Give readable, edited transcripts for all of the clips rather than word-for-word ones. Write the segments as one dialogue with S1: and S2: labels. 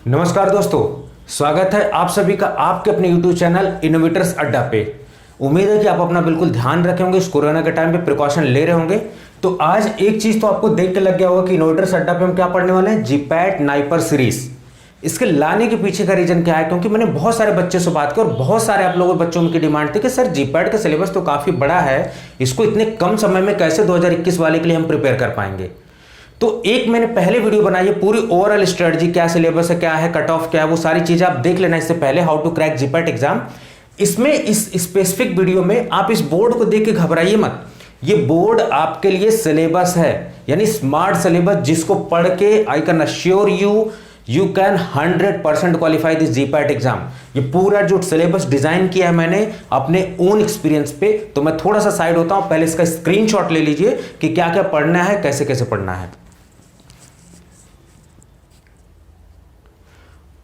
S1: नमस्कार दोस्तों, स्वागत है आप सभी का आपके अपने YouTube चैनल इनोवेटर्स अड्डा पे। उम्मीद है कि आप अपना बिल्कुल ध्यान रखे होंगे, इस कोरोना के टाइम पे प्रिकॉशन ले रहे होंगे। तो आज एक चीज़ तो आपको देख के लग गया होगा कि इनोवेटर्स अड्डा पे हम क्या पढ़ने वाले हैं, जीपैट नाइपर सीरीज। इसके लाने के पीछे का रीजन क्या है, क्योंकि मैंने बहुत सारे बच्चे से बात की और बहुत सारे आप लोगों बच्चों की डिमांड थी कि सर जीपैट का सिलेबस तो काफ़ी बड़ा है, इसको इतने कम समय में कैसे 2021 वाले के लिए हम प्रिपेयर कर पाएंगे। तो एक मैंने पहले वीडियो बनाई है, पूरी ओवरऑल स्ट्रेटजी, क्या सिलेबस है, क्या है, कट ऑफ क्या है, वो सारी चीजें आप देख लेना इससे पहले, how to crack GPAT exam. इसमें इस स्पेसिफिक वीडियो में आप इस बोर्ड को देख के घबराइए मत। ये बोर्ड आपके लिए सिलेबस है, यानी स्मार्ट सिलेबस, जिसको पढ़ के आई can assure you can 100% qualify this GPAT exam. ये पूरा जो सिलेबस डिजाइन किया है मैंने अपने ओन एक्सपीरियंस पे। तो मैं थोड़ा सा साइड होता हूं, पहले इसका स्क्रीनशॉट ले लीजिए कि क्या क्या पढ़ना है, कैसे कैसे पढ़ना है।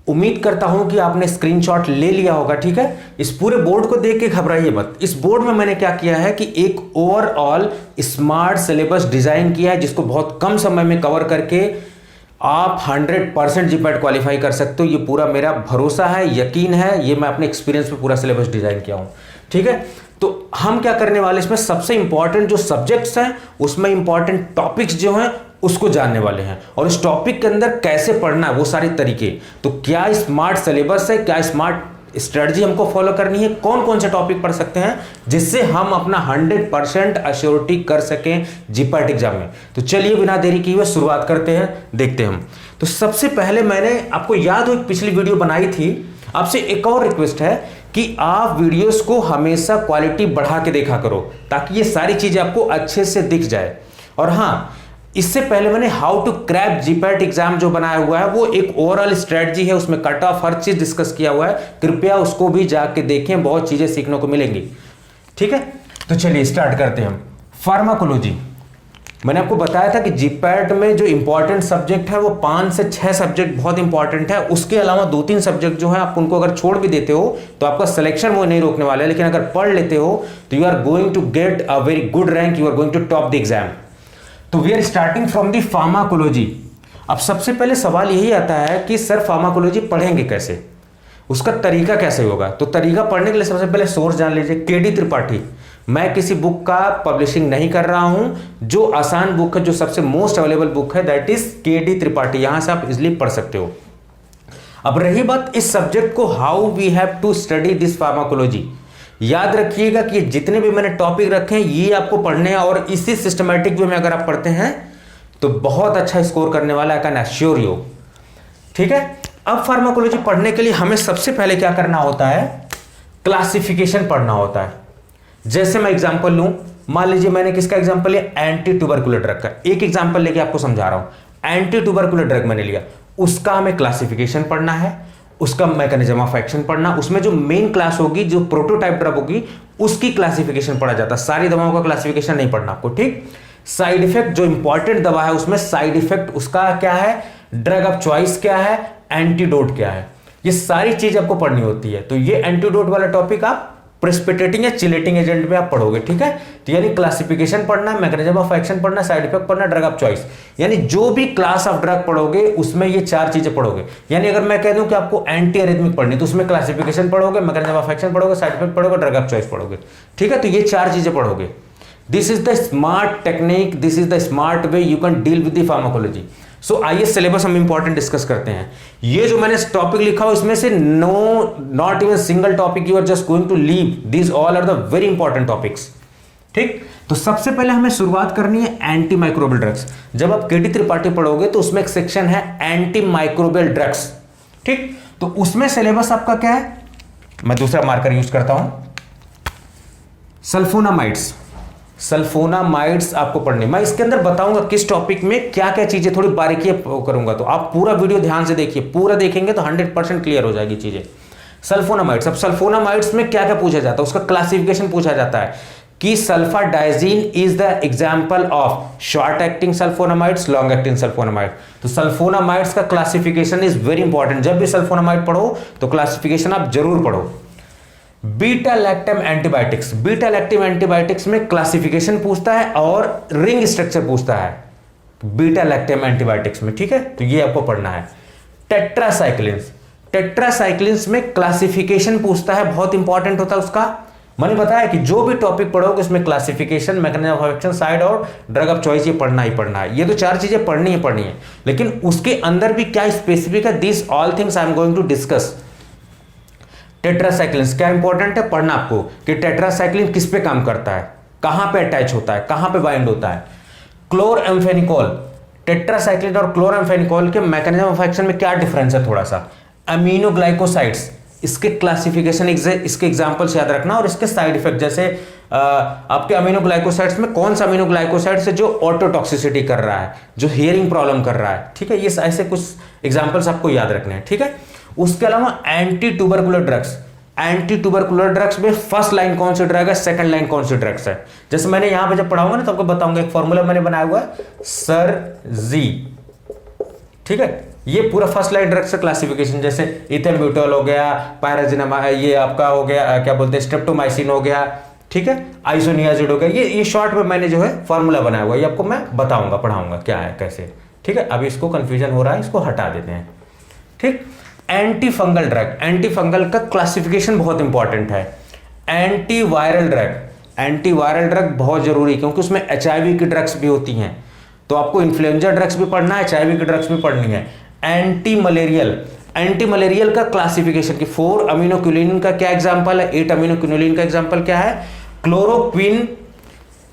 S1: उम्मीद करता हूं कि आपने स्क्रीनशॉट ले लिया होगा, ठीक है। इस पूरे बोर्ड को देख के घबराइए मत। इस बोर्ड में मैंने क्या किया है कि एक ओवरऑल स्मार्ट सिलेबस डिजाइन किया है, जिसको बहुत कम समय में कवर करके आप 100% जीपैट क्वालिफाई कर सकते हो। ये पूरा मेरा भरोसा है, यकीन है, ये मैं अपने एक्सपीरियंस पे पूरा सिलेबस डिजाइन किया हूं, ठीक है। तो हम क्या करने वाले, इसमें सबसे इंपॉर्टेंट जो सब्जेक्ट्स हैं, उसमें इंपॉर्टेंट टॉपिक्स जो हैं उसको जानने वाले हैं, और इस टॉपिक के अंदर कैसे पढ़ना है वो सारे तरीके। तो क्या स्मार्ट सिलेबस है, क्या स्मार्ट स्ट्रेटजी हमको फॉलो करनी है, कौन कौन से टॉपिक पढ़ सकते हैं जिससे हम अपना 100% अश्योरिटी कर सकें जीपैट एग्जाम में। तो चलिए बिना देरी किए हुए शुरुआत करते हैं, देखते हैं हम। तो सबसे पहले मैंने आपको याद हो पिछली वीडियो बनाई थी, आपसे एक और रिक्वेस्ट है कि आप वीडियोस को हमेशा क्वालिटी बढ़ा के देखा करो, ताकि ये सारी चीजें आपको अच्छे से दिख जाए। और हाँ, इससे पहले मैंने how to crack GPAT exam जो बनाया हुआ है, वो एक ओवरऑल स्ट्रेटजी है, उसमें कट ऑफ हर चीज डिस्कस किया हुआ है, कृपया उसको भी जाके देखें, बहुत चीजें सीखने को मिलेंगी, ठीक है। तो चलिए स्टार्ट करते हैं हम। फार्माकोलॉजी, मैंने आपको बताया था कि जीपैट में जो इंपॉर्टेंट सब्जेक्ट है वो 5 से 6 सब्जेक्ट बहुत इंपॉर्टेंट है। उसके अलावा 2-3 सब्जेक्ट जो है आप उनको अगर छोड़ भी देते हो तो आपका सिलेक्शन वो नहीं रोकने वाला है, लेकिन अगर पढ़ लेते हो तो you are going to get a very good rank, you are going to top the exam. तो we are starting from the pharmacology. अब सबसे पहले सवाल यही आता है कि सर फार्माकोलॉजी पढ़ेंगे कैसे, उसका तरीका कैसे होगा। तो तरीका पढ़ने के लिए सबसे पहले सोर्स जान लीजिए, केडी त्रिपाठी। मैं किसी बुक का पब्लिशिंग नहीं कर रहा हूं, जो आसान बुक है, जो सबसे मोस्ट अवेलेबल बुक है, दैट इज केडी त्रिपाठी, यहां से आप इजिली पढ़ सकते हो। अब रही बात इस सब्जेक्ट को, how we have to study this pharmacology. याद रखिएगा कि जितने भी मैंने टॉपिक रखे हैं ये आपको पढ़ने हैं, और इसी सिस्टमैटिक वे में अगर आप पढ़ते हैं तो बहुत अच्छा स्कोर करने वाला, आई कैन अश्योर यू, ठीक है। अब फार्माकोलॉजी पढ़ने के लिए हमें सबसे पहले क्या करना होता है, क्लासिफिकेशन पढ़ना होता है। जैसे मैं एग्जांपल लूं, मान लीजिए मैंने किसका एग्जांपल लिया, एंटी ट्यूबरकुलर ड्रग का। एक एग्जांपल लेके आपको समझा रहा हूं, एंटी ट्यूबरकुलर ड्रग मैंने लिया, उसका हमें क्लासिफिकेशन पढ़ना है, उसका मैकेनिज्म ऑफ एक्शन पढ़ना, उसमें जो मेन क्लास होगी, जो प्रोटोटाइप ड्रग होगी, उसकी क्लासिफिकेशन पढ़ा जाता है। सारी दवाओं का क्लासिफिकेशन नहीं पढ़ना आपको, ठीक। साइड इफेक्ट, जो इंपॉर्टेंट दवा है उसमें साइड इफेक्ट उसका क्या है, ड्रग ऑफ चॉइस क्या है, एंटीडोट क्या है, ये सारी चीज आपको पढ़नी होती है। तो ये एंटीडोट वाला टॉपिक आप प्रेसिपिटेटिंग या चिलेटिंग एजेंट में आप पढ़ोगे, ठीक है। तो यानी क्लासिफिकेशन पढ़ना, मैकेनिज्म ऑफ एक्शन पढ़ना, साइड इफेक्ट पढ़ना, ड्रग ऑफ चॉइस, यानी जो भी क्लास ऑफ ड्रग पढ़ोगे उसमें ये 4 चीजें पढ़ोगे। यानी अगर मैं कह दूं कि आपको एंटी एरिथमिक पढ़नी, तो उसमें क्लासिफिकेशन पढ़ोगे, मैकेनिज्म ऑफ एक्शन पढ़ोगे, साइड इफेक्ट पढ़ोगे, ड्रग ऑफ चॉइस पढ़ोगे, ठीक है। तो ये 4 चीजें पढ़ोगे। This is the smart technique, this is the smart way you can deal with the pharmacology. So आइए सिलेबस हम इंपॉर्टेंट डिस्कस करते हैं। ये जो मैंने टॉपिक लिखा हो इसमें से not even single topic you are just going to leave, this all are the very important topics, ठीक। तो सबसे पहले हमें शुरुआत करनी है एंटी माइक्रोबियल ड्रग्स। जब आप केडी त्रिपाठी पढ़ोगे तो उसमें एक सेक्शन है एंटी माइक्रोबियल ड्रग्स, ठीक। तो उसमें सिलेबस आपका क्या है, मैं दूसरा मार्कर यूज करता हूं, सल्फोनामाइड्स। सल्फोनामाइड्स आपको पढ़ने, मैं इसके अंदर बताऊंगा किस टॉपिक में क्या क्या चीजें, थोड़ी बारीकी करूंगा। तो आप पूरा वीडियो ध्यान से देखिए, पूरा देखेंगे तो 100% क्लियर हो जाएगी चीजें। सल्फोनामाइड्स, अब सल्फोनामाइड्स में क्या क्या पूछा जाता है, उसका क्लासिफिकेशन पूछा जाता है कि sulfadiazine is the example of short acting sulfonamides, long acting sulfonamide. तो सल्फोनामाइड्स का क्लासिफिकेशन इज वेरी इंपॉर्टेंट। जब भी सल्फोनामाइड पढ़ो तो क्लासिफिकेशन आप जरूर पढ़ो। Beta lactam antibiotics, beta lactam antibiotics में क्लासिफिकेशन पूछता है और रिंग स्ट्रक्चर पूछता है बीटा लैक्टम एंटीबायोटिक्स में, ठीक है। तो ये आपको पढ़ना है। टेट्रासाइक्लिन्स। टेट्रासाइक्लिन्स में क्लासिफिकेशन पूछता है, बहुत इंपॉर्टेंट होता है उसका। मैंने बताया कि जो भी टॉपिक पढ़ोगे उसमें classification, mechanism of action, side और ड्रग ऑफ चॉइस ये पढ़ना ही पढ़ना है। ये तो चार चीजें पढ़नी है, लेकिन उसके अंदर भी क्या स्पेसिफिक है, this all things I am going to discuss. Tetracyclines क्या इंपॉर्टेंट है पढ़ना आपको, कि टेट्रासाइक्लिन किस पे काम करता है, कहां पे अटैच होता है, कहां पे बाइंड होता है। क्लोरएम्फेनिकोल, टेट्रासाइक्लिन और क्लोरएम्फेनिकोल के मैकेनिज्म ऑफ एक्शन में क्या डिफरेंस है थोड़ा सा। अमीनोग्लाइकोसाइड्स, इसके क्लासिफिकेशन, इसके एग्जांपल्स याद रखना, और इसके साइड इफेक्ट, जैसे आपके अमीनोग्लाइकोसाइड्स में कौन सा अमीनोग्लाइकोसाइड्स है जो ऑटोटॉक्सिसिटी कर रहा है, जो हियरिंग प्रॉब्लम कर रहा है, ठीक है। ये ऐसे कुछ एग्जांपल्स आपको याद रखने हैं, ठीक है। उसके अलावा anti tubercular drugs, anti tubercular drugs में फर्स्ट लाइन कौन सी ड्रग है, सेकंड लाइन कौन सी ड्रग्स है। जैसे मैंने यहां पे जब पढ़ाऊंगा ना तो आपको बताऊंगा, एक फॉर्मूला मैंने बनाया हुआ है सर जी, ठीक है। ये पूरा फर्स्ट लाइन ड्रग्स का क्लासिफिकेशन, जैसे इथेम्ब्यूटोल हो गया, पायराजिनामाइड, ये आपका हो गया क्या बोलते हैं, स्ट्रेप्टोमाइसिन हो गया, ठीक है, आइसोनियाजिड हो गया। ये शॉर्ट में मैंने जो है फॉर्मूला बनाया हुआ है, ये आपको मैं बताऊंगा, पढ़ाऊंगा क्या है कैसे, ठीक है। अभी इसको कंफ्यूजन हो रहा है, इसको हटा देते हैं, ठीक। Anti fungal drug, anti fungal का क्लासिफिकेशन बहुत इंपॉर्टेंट है। Anti viral drug, anti viral drug बहुत जरूरी, क्योंकि उसमें HIV की ड्रग्स भी होती हैं, तो आपको इन्फ्लुएंजा ड्रग्स भी पढ़ना है, HIV की ड्रग्स भी पढ़नी है। एंटी मलेरियल, एंटी मलेरियल का क्लासिफिकेशन की 4 अमीनोक्विनोलिन का क्या एग्जांपल है, 8 अमीनोक्विनोलिन का एग्जांपल क्या है। क्लोरोक्विन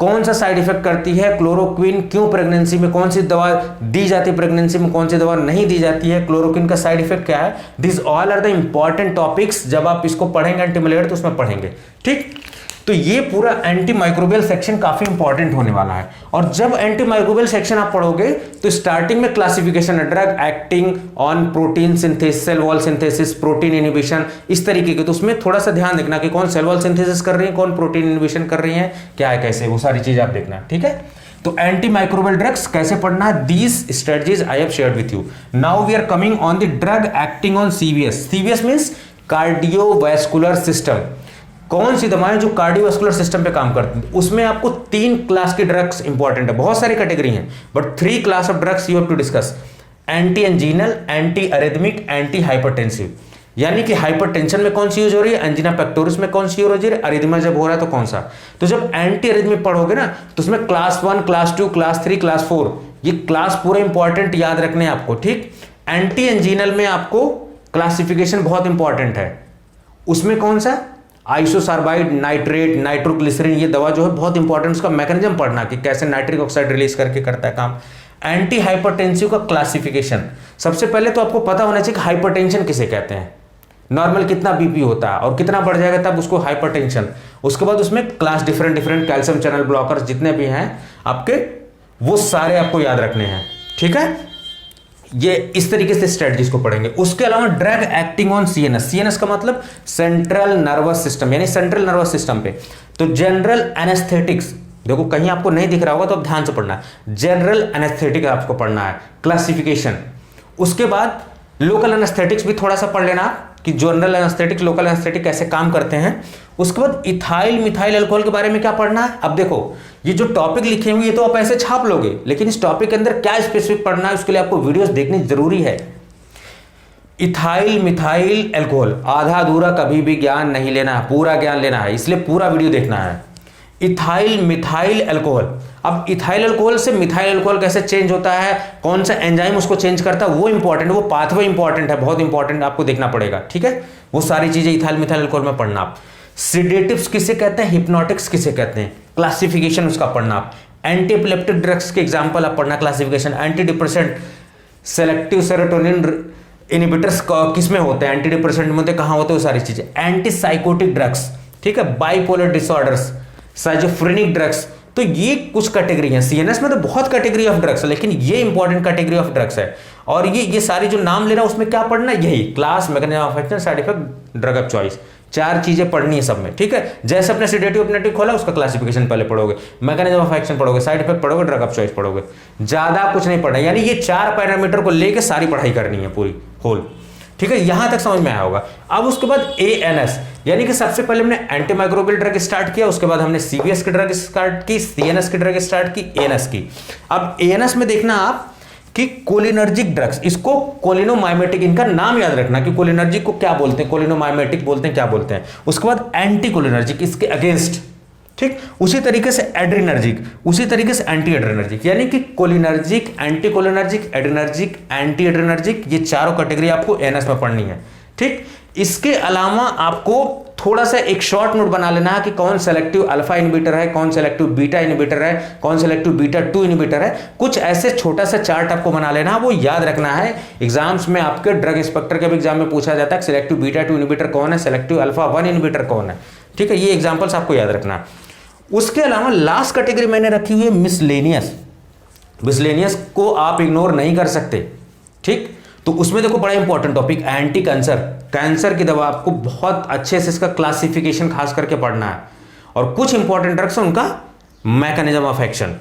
S1: कौन सा साइड इफेक्ट करती है, क्लोरोक्विन क्यों प्रेगनेंसी में कौन सी दवा दी जाती है, प्रेगनेंसी में कौन सी दवा नहीं दी जाती है, क्लोरोक्विन का साइड इफेक्ट क्या है। This all are the important topics, जब आप इसको पढ़ेंगे एंटी मलेरियल तो उसमें पढ़ेंगे, ठीक। तो ये पूरा एंटी माइक्रोबियल सेक्शन काफी इंपॉर्टेंट होने वाला है। और जब एंटी माइक्रोबियल सेक्शन आप पढ़ोगे तो स्टार्टिंग में क्लासिफिकेशन है, drug acting on protein synthesis, cell wall synthesis, protein inhibition, इस तरीके के। तो उसमें थोड़ा सा ध्यान देखना कि कौन सेल वॉल सिंथेसिस कर रही है, कौन प्रोटीन इनहिबिशन कर रही है, क्या है कैसे, वो सारी चीज आप देखना, ठीक है। तो एंटी माइक्रोबियल ड्रग्स कैसे पढ़ना है, these strategies I have shared with you. Now we are coming on the drug acting on CVS। CVS means cardiovascular system. कौन सी दवाएं जो कार्डियोवैस्कुलर सिस्टम पे काम करती हैं, उसमें आपको 3 क्लास की ड्रग्स इंपॉर्टेंट है, बहुत सारी कैटेगरी हैं, but 3 class of drugs you have to discuss. Anti anginal, anti arrhythmic, anti hypertensive. यानी कि हाइपरटेंशन में कौन सी यूज हो रही है, एंजिना पेक्टोरिस में कौन सी यूज हो रही है, अरिथमिया जब हो रहा है तो कौन सा। तो जब एंटी अरिथमिक पढ़ोगे ना तो उसमें क्लास 1, क्लास 2, क्लास 3, क्लास 4, ये क्लास पूरे इंपॉर्टेंट याद रखने हैं आपको, ठीक। एंटी एंजीनल में आपको क्लासिफिकेशन बहुत इंपॉर्टेंट है, उसमें कौन सा, आइसोसार्बाइड, नाइट्रेट, नाइट्रोग्लिसरीन, ये दवा जो है बहुत इंपॉर्टेंट, उसका मैकेनिज्म पढ़ना कि कैसे नाइट्रिक ऑक्साइड रिलीज करके करता है काम। एंटी हाइपरटेंसिव का क्लासिफिकेशन, सबसे पहले तो आपको पता होना चाहिए कि हाइपरटेंशन किसे कहते हैं, नॉर्मल कितना बीपी होता है और कितना बढ़ जाएगा तब उसको हाइपरटेंशन। उसके बाद उसमें class different calcium channel blockers जितने भी हैं आपके, वो सारे आपको याद रखने हैं, ठीक है। ये इस तरीके से स्ट्रेटजीज को पढ़ेंगे। उसके अलावा drug acting on CNS, CNS का मतलब सेंट्रल नर्वस सिस्टम, यानी सेंट्रल नर्वस सिस्टम पे। तो जनरल एनेस्थेटिक्स, देखो कहीं आपको नहीं दिख रहा होगा तो आप ध्यान से पढ़ना है, जनरल एनेस्थेटिक आपको पढ़ना है, क्लासिफिकेशन। उसके बाद लोकल एनेस्थेटिक्स भी थोड़ा सा पढ़ लेना कि जनरल एनेस्थेटिक, लोकल एनेस्थेटिक कैसे काम करते हैं। उसके बाद इथाइल मिथाइल अल्कोहल के बारे में क्या पढ़ना है। अब देखो ये जो टॉपिक लिखे हुए ये तो आप ऐसे छाप लोगे, लेकिन इस टॉपिक के अंदर क्या स्पेसिफिक पढ़ना है उसके लिए आपको वीडियोस देखनी जरूरी है। इथाइल मिथाइल अल्कोहल, आधा अधूरा कभी भी ज्ञान नहीं लेना है, पूरा ज्ञान लेना है, इसलिए पूरा वीडियो देखना है। इथाइल मिथाइल अल्कोहल, अब इथाइल अल्कोहल से मिथाइल अल्कोहल कैसे चेंज होता है, कौन सा एंजाइम उसको चेंज करता है, वो इंपॉर्टेंट, वो पाथवे इंपॉर्टेंट है, बहुत इंपॉर्टेंट, आपको देखना पड़ेगा, ठीक है। वो सारी चीजें इथाइल मिथाइल अल्कोहल में पढ़ना आप। सिडेटिव्स किसे कहते हैं, हिप्नोटिक्स किसे कहते हैं, क्लासिफिकेशन उसका पढ़ना आप। एंटी एपिलेप्टिक ड्रग्स के एग्जांपल आप पढ़ना, classification. Anti depressant, selective serotonin inhibitors किसमें होते हैं, एंटी डिप्रेसेंट में कहां होते हैं, वो सारी चीजें। एंटी साइकोटिक ड्रग्स, ठीक है, बाइपोलर डिसऑर्डर्स, साइजोफ्रेनिक ड्रग्स। तो ये कुछ कैटेगरी है। CNS में तो बहुत कैटेगरी ऑफ ड्रग्स है, लेकिन ये इंपॉर्टेंट कैटेगरी ऑफ ड्रग्स है। और ये सारी जो नाम ले रहा हूं उसमें क्या पढ़ना है, यही class, mechanism of action, side effect, drug of choice, 4 चीजें पढ़नी है सब में, ठीक है। जैसे अपने सेडेटिव अपनेटिव खोला उसका क्लासिफिकेशन पहले पढ़ोगे, मैकेनिज्म ऑफ एक्शन पढ़ोगे, साइड इफेक्ट पढ़ोगे, ड्रग ऑफ चॉइस पढ़ोगे, ज्यादा कुछ नहीं पढ़ना। यानी ये 4 पैरामीटर को लेकर सारी पढ़ाई करनी है पूरी होल, ठीक है। यहां तक समझ में आया होगा। अब उसके बाद ANS, यानी कि सबसे पहले हमने एंटी माइक्रोबियल ड्रग स्टार्ट किया, उसके बाद हमने CVS की ड्रग स्टार्ट की, CNS की ड्रग स्टार्ट की, ANS की। अब ANS में देखना आप कि कोलिनर्जिक ड्रग्स, इसको कोलिनोमाइमेटिक, इनका नाम याद रखना कि कोलिनर्जिक को क्या बोलते हैं, कोलिनोमाइमेटिक बोलते हैं, क्या बोलते हैं। उसके बाद एंटी कोलिनर्जिक, इसके अगेंस्ट, ठीक। उसी तरीके से एड्रिनर्जिक, उसी तरीके से एंटी एड्रिनर्जिक, यानी कि cholinergic, anti cholinergic, adrenergic, anti adrenergic, ये चारों कैटेगरी आपको एनएस में पढ़नी है, ठीक। इसके अलावा आपको थोड़ा सा एक शॉर्ट नोट बना लेना है कि कौन सेलेक्टिव अल्फा इनहिबिटर है, कौन सेलेक्टिव बीटा इनहिबिटर है, कौन सेलेक्टिव बीटा 2 इनहिबिटर है। कुछ ऐसे छोटा सा चार्ट आपको बना लेना है, वो याद रखना है। एग्जाम्स में आपके ड्रग इंस्पेक्टर के भी एग्जाम में पूछा जाता है सेलेक्टिव बीटा 2 इनहिबिटर कौन है, सेलेक्टिव अल्फा 1 इनहिबिटर कौन है, ठीक है। ये एग्जाम्पल्स आपको याद रखना है। उसके अलावा लास्ट कैटेगरी मैंने रखी हुई है मिसलेनियस। मिसलेनियस को आप इग्नोर नहीं कर सकते, ठीक। तो उसमें देखो बड़ा important topic anti cancer, cancer की दवा आपको बहुत अच्छे से इसका क्लासिफिकेशन खास करके पढ़ना है, और कुछ इंपॉर्टेंट ड्रग्स है उनका मैकेनिज्म ऑफ एक्शन।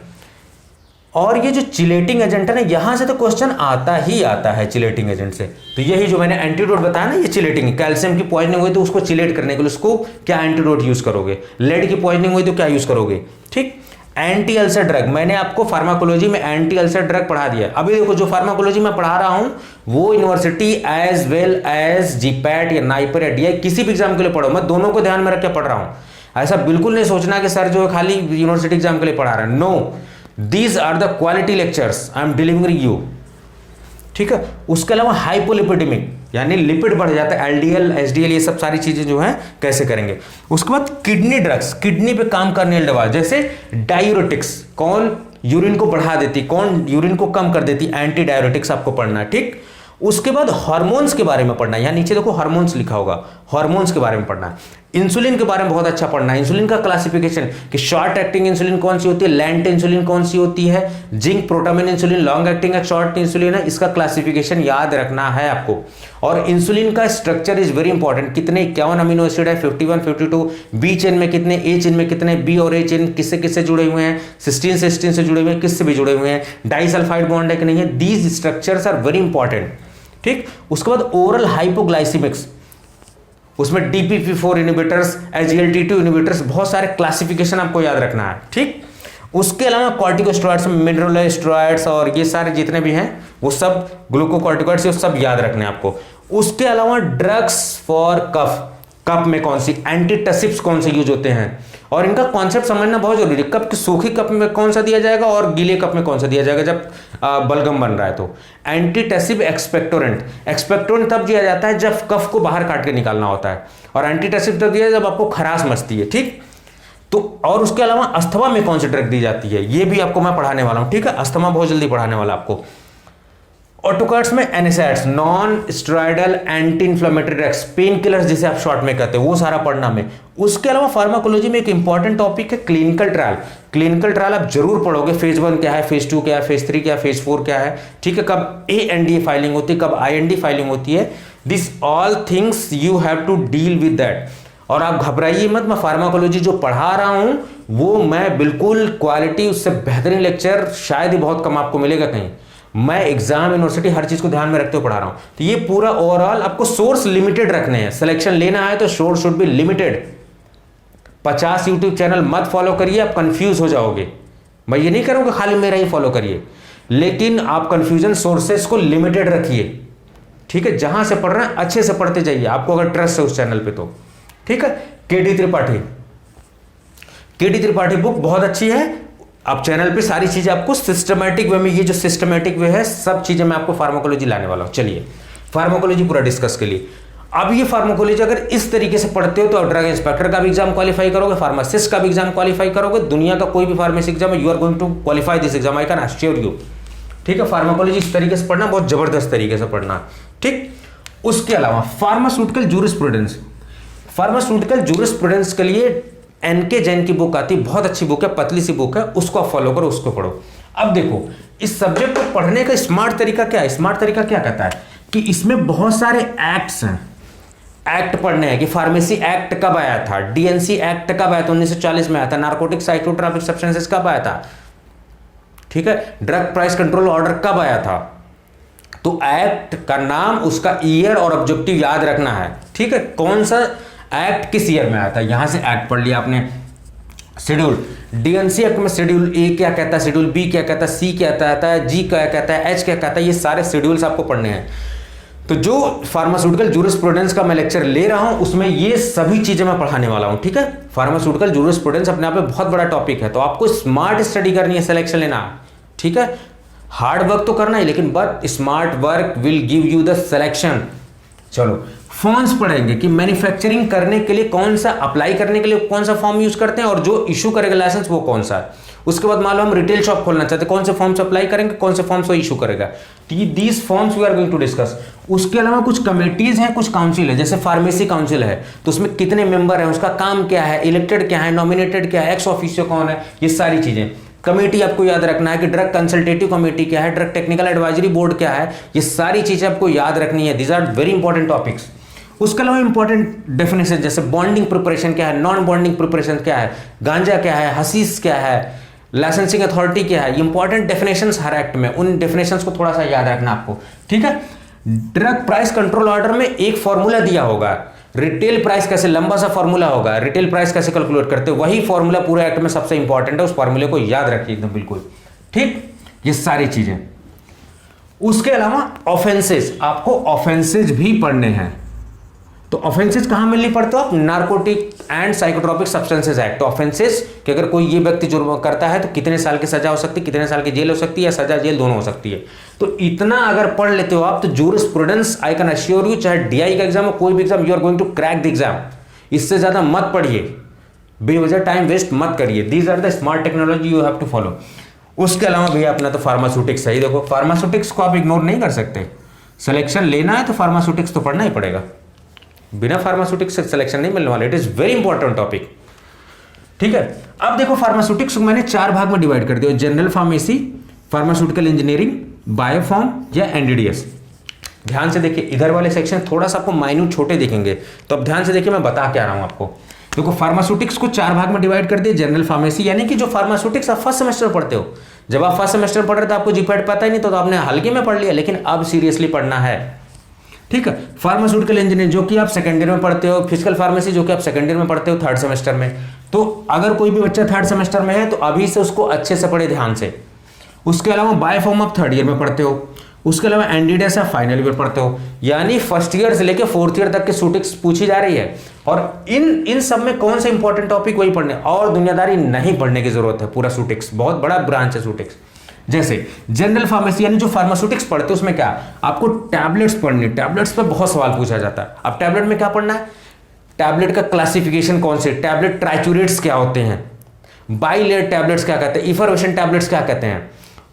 S1: और ये जो चिलेटिंग एजेंट है ना, यहां से तो क्वेश्चन आता ही आता है चिलेटिंग एजेंट से। तो यही जो मैंने एंटीडोट बताया ना, ये चिलेटिंग, कैल्शियम की पॉइजनिंग हुई तो उसको चिलेट करने के लिए उसको क्या एंटीडोट यूज करोगे, लेड की पॉइजनिंग हुई तो क्या यूज करोगे, ठीक। एंटी अल्सर ड्रग, मैंने आपको फार्माकोलॉजी में एंटी अल्सर ड्रग पढ़ा दिया। अभी देखो जो फार्माकोलॉजी में पढ़ा रहा हूं वो university as well as GPAT या नाइपर या डीआई किसी भी एग्जाम के लिए पढ़ो, मैं दोनों को ध्यान में रख के पढ़ रहा हूं। ऐसा बिल्कुल नहीं सोचना कि सर जो है खाली यूनिवर्सिटी एग्जाम के लिए पढ़ा रहा है। No, these are the quality lectures I am delivering you, ठीक है। उसके अलावा हाइपोलिपिडेमिक, यानी लिपिड बढ़ जाता है, एलडीएल एचडीएल, ये सब सारी चीजें जो है कैसे करेंगे। उसके बाद किडनी ड्रग्स, किडनी पे काम करने वाली दवा, जैसे डायूरेटिक्स, कौन यूरिन को बढ़ा देती, कौन यूरिन को कम कर देती, एंटी डायूरेटिक्स आपको पढ़ना है, ठीक। उसके बाद हार्मोन्स के बारे में पढ़ना है, यहां नीचे देखो हार्मोन्स लिखा होगा, हार्मोन्स के बारे में पढ़ना है। इंसुलिन के बारे में बहुत अच्छा पढ़ना है, इंसुलिन का क्लासिफिकेशन कि शॉर्ट एक्टिंग इंसुलिन कौन सी होती है, लैंट इंसुलिन कौन सी होती है, zinc protamine insulin long acting है, शॉर्ट इंसुलिन है, इसका क्लासिफिकेशन याद रखना है आपको। और इंसुलिन का स्ट्रक्चर इज वेरी इंपॉर्टेंट, कितने 51 अमीनो एसिड है, 51 52, बी चेन में कितने, ए चेन में कितने, बी और ए चेन किससे किससे जुड़े हुए हैं, सिस्टीन से जुड़े हुए हैं, किससे भी जुड़े हुए हैं, डाइसल्फाइड बॉन्ड है कि नहीं है, these structures are very important, ठीक। उसके बाद ओरल हाइपोग्लाइसिमिक्स, उसमें DPP4 इनहिबिटर्स, SGLT2 इनहिबिटर्स, बहुत सारे क्लासिफिकेशन आपको याद रखना है, ठीक। उसके अलावा कॉर्टिकोस्टेरॉइड्स, मिनरलोस्टेरॉइड्स और ये सारे जितने भी हैं वो सब ग्लूकोकॉर्टिकॉइड्स, ये सब याद रखने हैं आपको। उसके अलावा ड्रग्स फॉर कफ, कफ में कौन सी, एंटीटसिप्स कौन से यूज होते हैं, और इनका कॉन्सेप्ट समझना बहुत जरूरी है। कप, सूखी कप में कौन सा दिया जाएगा और गीले कप में कौन सा दिया जाएगा जब बलगम बन रहा है। तो एंटीटसिव एक्सपेक्टोरेंट, एक्सपेक्टोरेंट तब दिया जाता है जब कफ को बाहर काट के निकालना होता है, और एंटीटसिव तब दिया जब आपको खराश मचती है, ठीक। तो और उसके अलावा अस्थमा में कौन सी ड्रग दी जाती है, ये भी आपको मैं पढ़ाने वाला हूं, ठीक है। अस्थमा बहुत जल्दी पढ़ाने वाला आपको। ऑटोकार्ड्स में NSAIDs, non steroidal anti inflammatory drugs, pain killers जिसे आप शॉर्ट में कहते हैं, वो सारा पढ़ना में। उसके अलावा फार्माकोलॉजी में एक इंपॉर्टेंट टॉपिक है क्लिनिकल ट्रायल। क्लिनिकल ट्रायल आप जरूर पढ़ोगे, फेज 1 क्या है, फेज 2 क्या है, फेज 3 क्या है, फेज 4 क्या है, ठीक है। कब ANDA फाइलिंग होती है, कब IND फाइलिंग होती है, this all things you have to deal with that. और आप घबराइए मत, मैं फार्माकोलॉजी जो पढ़ा रहा हूं वो मैं बिल्कुल क्वालिटी, उससे बेहतरीन लेक्चर शायद ही बहुत कम आपको मिलेगा कहीं। मैं एग्जाम, यूनिवर्सिटी, हर चीज को ध्यान में रखते हुए पढ़ा रहा हूं। तो ये पूरा ओवरऑल आपको सोर्स लिमिटेड रखने हैं, सिलेक्शन लेना है तो source should be limited. 50 YouTube channel मत फॉलो करिए, आप कंफ्यूज हो जाओगे। मैं ये नहीं करूंगा खाली मेरा ही फॉलो करिए, लेकिन आप कंफ्यूजन सोर्सेस को लिमिटेड रखिए, ठीक है। जहां से पढ़ रहे हैं अच्छे से पढ़ते जाइए, आपको अगर ट्रस्ट है उस चैनल पे तो, ठीक है। केडी त्रिपाठी बुक बहुत अच्छी है। आप चैनल पे सारी चीजें आपको सिस्टमैटिक वे में, ये जो सिस्टमैटिक वे है, सब चीजें मैं आपको फार्माकोलॉजी लाने वाला हूं। चलिए फार्माकोलॉजी पूरा डिस्कस के लिए। अब ये फार्माकोलॉजी अगर इस तरीके से पढ़ते हो तो ड्रग इंस्पेक्टर का भी एग्जाम क्वालिफाई करोगे, फार्मासिस्ट का भी एग्जाम क्वालिफाई करोगे, दुनिया का कोई भी pharmacy exam you are going to qualify this exam, I can assure you, ठीक है। फार्माकोलॉजी इस तरीके से पढ़ना, बहुत जबरदस्त तरीके से पढ़ना, ठीक। उसके अलावा फार्मास्यूटिकल जूरिस्प्रूडेंस, फार्मास्यूटिकल जूरिस्प्रूडेंस के लिए एनके जैन की बुक आती है, बहुत अच्छी बुक है, पतली सी बुक है, उसको आप फॉलो करो, उसको पढ़ो। अब देखो इस सब्जेक्ट को पढ़ने का स्मार्ट तरीका क्या है, स्मार्ट तरीका क्या कहता है कि इसमें बहुत सारे एक्ट्स हैं, एक्ट पढ़ने हैं कि फार्मेसी एक्ट कब आया था, डीएनसी एक्ट कब आया था, 1940 में आया था, नार्कोटिक साइकोट्रॉपिक सब्सटेंसेस कब आया था, ठीक है, ड्रग प्राइस कंट्रोल ऑर्डर कब आया था। तो एक्ट का नाम, उसका ईयर और ऑब्जेक्टिव याद रखना है, ठीक है। कौन सा एक्ट किस ईयर में आया था, यहां से एक्ट पढ़ लिया आपने। शेड्यूल, डीएनसी एक्ट में शेड्यूल ए क्या कहता है, शेड्यूल बी क्या कहता है, सी क्या कहता है, जी क्या कहता है, एच क्या कहता है, ये सारे शेड्यूल्स आपको पढ़ने हैं। तो जो फार्मास्यूटिकल जूरिस्प्रूडेंस का मैं लेक्चर ले रहा हूं उसमें ये सभी चीजें मैं पढ़ाने वाला हूं, ठीक है। फार्मास्यूटिकल जूरिस्प्रूडेंस अपने आप में बहुत बड़ा टॉपिक है, तो आपको स्मार्ट स्टडी करनी है, सिलेक्शन लेना, ठीक है। हार्ड वर्क तो करना ही, लेकिन but smart work will give you the selection. चलो फॉर्म्स पढ़ेंगे कि मैन्युफैक्चरिंग करने के लिए कौन सा, अप्लाई करने के लिए कौन सा फॉर्म यूज करते हैं और जो इशू करेगा लाइसेंस वो कौन सा है। उसके बाद मान लो हम रिटेल शॉप खोलना चाहते हैं, कौन से फॉर्म्स अप्लाई करेंगे, कौन से फॉर्म्स वो इशू करेगा, these forms we are going to discuss. उसके अलावा कुछ कमेटीज हैं, कुछ काउंसिल है, जैसे फार्मेसी काउंसिल है तो उसमें कितने मेंबर हैं, उसका काम क्या है, इलेक्टेड क्या है, नॉमिनेटेड क्या है, एक्स ऑफिशियो कौन है, ये सारी चीजें। कमेटी आपको याद रखना है कि ड्रग कंसल्टेटिव कमेटी क्या है, ड्रग टेक्निकल एडवाइजरी बोर्ड क्या है, ये सारी चीजें आपको याद रखनी है। These are very important topics. उसके अलावा इंपॉर्टेंट डेफिनेशन जैसे बॉन्डिंग प्रिपरेशन क्या है, नॉन बॉन्डिंग प्रिपरेशन क्या है, गांजा क्या है, हसीस क्या है, लाइसेंसिंग अथॉरिटी क्या है, इंपॉर्टेंट डेफिनेशंस हर एक्ट में, उन डेफिनेशंस को थोड़ा सा याद रखना आपको, ठीक है। ड्रग प्राइस कंट्रोल ऑर्डर में एक फॉर्मूला दिया होगा, रिटेल प्राइस कैसे, लंबा सा फॉर्मूला होगा, रिटेल प्राइस कैसे कैलकुलेट करते, वही फॉर्मूला पूरे एक्ट में सबसे इंपॉर्टेंट है, उस फॉर्मूले को याद रखिए एकदम बिल्कुल, ठीक। ये सारी चीजें। उसके अलावा ऑफेंसेस, आपको ऑफेंसेस भी पढ़ने हैं। तो ऑफेंसेस कहां मिलनी पड़ते हो आप, narcotic and psychotropic substances act. Offences कि अगर कोई ये व्यक्ति जुर्म करता है तो कितने साल की सजा हो सकती है, कितने साल की जेल हो सकती है, या सजा जेल दोनों हो सकती है। तो इतना अगर पढ़ लेते हो आप तो jurisprudence I can assure you, चाहे डीआई का एग्जाम हो, कोई भी exam, you are going to crack the exam. इससे ज्यादा मत पढ़िए, बेवजह टाइम वेस्ट मत करिए। These are the smart technology you have to follow. उसके अलावा भैया अपना तो फार्मास्यूटिक्स है ही। देखो फार्मास्यूटिक्स को आप इग्नोर नहीं कर सकते, सिलेक्शन लेना है तो फार्मास्यूटिक्स तो पढ़ना ही पड़ेगा, बिना फार्मास्यूटिक्स से सिलेक्शन नहीं मिलने वाला। It is very important topic, ठीक है। अब देखो फार्मास्यूटिक्स को मैंने 4 भाग में डिवाइड कर दिया, जनरल फार्मेसी, फार्मास्यूटिकल इंजीनियरिंग, बायोफॉर्म या एनडीडीएस। ध्यान से देखिए, इधर वाले सेक्शन थोड़ा सा आपको माइन्यूट छोटे दिखेंगे, तो अब ध्यान से देखिए मैं बता क्या रहा हूं आपको। देखो फार्मास्यूटिक्स को 4 भाग में डिवाइड कर दिया, जनरल फार्मेसी यानी कि जो फार्मास्यूटिक्स आप फर्स्ट सेमेस्टर पढ़ते हो। जब आप फर्स्ट सेमेस्टर पढ़ रहे थे आपको जीपैट पता ही नहीं, तो आपने हल्के में पढ़ लिया, लेकिन अब सीरियसली पढ़ना है, ठीक है। फार्मास्यूटिकल इंजीनियरिंग जो कि आप सेकंड ईयर में पढ़ते हो, फिजिकल फार्मेसी जो कि आप सेकंड ईयर में पढ़ते हो थर्ड सेमेस्टर में। तो अगर कोई भी बच्चा थर्ड सेमेस्टर में है तो अभी से उसको अच्छे से पढ़े ध्यान से। उसके अलावा बायोफॉर्म आप थर्ड ईयर में पढ़ते हो, उसके अलावा एनडीडीएस आप फाइनल ईयर पढ़ते हो, यानी फर्स्ट ईयर से लेकर फोर्थ ईयर तक की शूटिंग्स पूछी जा रही है। और इन सब में कौन सा इंपॉर्टेंट टॉपिक वही पढ़ने, और दुनियादारी नहीं पढ़ने की जरूरत है। पूरा शूटिंग्स बहुत बड़ा ब्रांच है शूटिंग्स। जैसे जनरल फार्मेसी यानी जो फार्मास्यूटिक्स पढ़ते हैं उसमें क्या आपको टैबलेट्स पढ़नी, टैबलेट्स पे बहुत सवाल पूछा जाता है। अब टैबलेट में क्या पढ़ना है, टैबलेट का क्लासिफिकेशन कौन से, टैबलेट ट्राइचुरेट्स क्या होते हैं, बाइलेयर टैबलेट्स क्या कहते हैं, इफरवेशन टैबलेट्स क्या कहते हैं।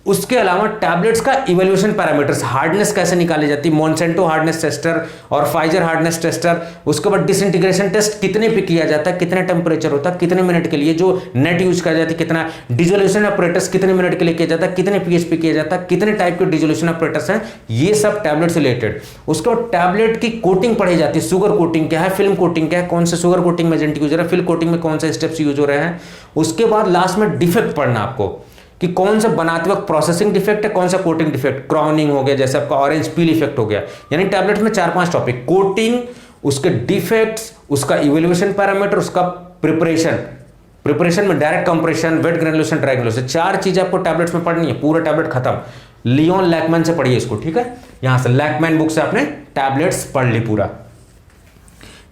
S1: उसके अलावा टैबलेट्स का इवैल्यूएशन पैरामीटर्स, हार्डनेस कैसे निकाली जाती है, मॉन्सेंटो हार्डनेस टेस्टर और फाइजर हार्डनेस टेस्टर। उसके बाद डिसइंटीग्रेशन टेस्ट कितने पे किया जाता है, कितने टेम्परेचर होता है, कितने मिनट के लिए, जो नेट यूज किया जाती है कितना, डिजोल्यूशन ऑपरेटर्स कितने मिनट के लिए किया जाता है, कितने पीएच पे किया जाता है, कितने टाइप के डिजोल्यूशन ऑपरेटर्स हैं, ये सब टैबलेट से रिलेटेड। उसके बाद टैबलेट की कोटिंग पढ़ी जाती है, शुगर कोटिंग क्या है, फिल्म कोटिंग क्या है, कौन से शुगर कोटिंग में एजेंट यूज हो रहा है, फिल्म कोटिंग में कौन से स्टेप्स यूज हो रहे हैं। उसके बाद लास्ट में डिफेक्ट पढ़ना आपको कि कौन सा बनाते वक्त प्रोसेसिंग डिफेक्ट है, कौन सा कोटिंग डिफेक्ट, क्रॉनिंग हो गया, जैसे आपका ऑरेंज पील इफेक्ट हो गया। यानी टैबलेट में 4-5 टॉपिक, कोटिंग, उसके डिफेक्ट्स, उसका इवैल्यूएशन पैरामीटर, उसका प्रिपरेशन में direct compression, wet granulation, dry granulation, 4 चीजें आपको टैबलेट्स में पढ़नी है। पूरा टैबलेट खत्म। लियोन लैकमैन से पढ़िए इसको, ठीक है। यहां से लैकमैन बुक से आपने टैबलेट्स पढ़ ली पूरा।